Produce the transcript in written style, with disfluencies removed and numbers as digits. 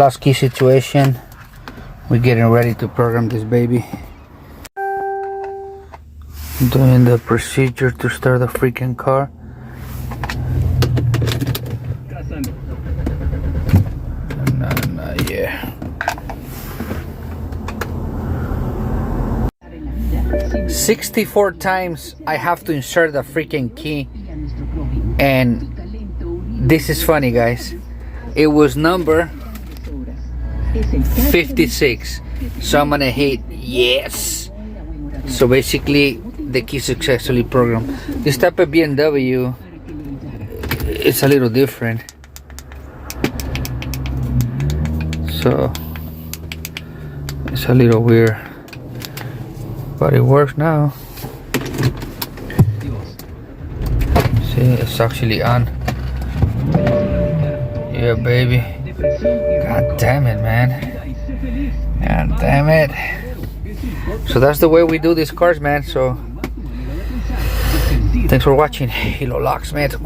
lost key situation. We're getting ready to program this baby. Doing the procedure to start the freaking car. Yeah. 64 times I have to insert the freaking key, and this is funny, guys. It was number 56, so I'm gonna hit yes. So basically the key successfully programmed. This type of BMW, it's a little different, so it's a little weird, but it works now. See, it's actually on. Yeah, baby. God damn it, man. God damn it. So that's the way we do these cars, man. So thanks for watching. HELOH Locksmiths.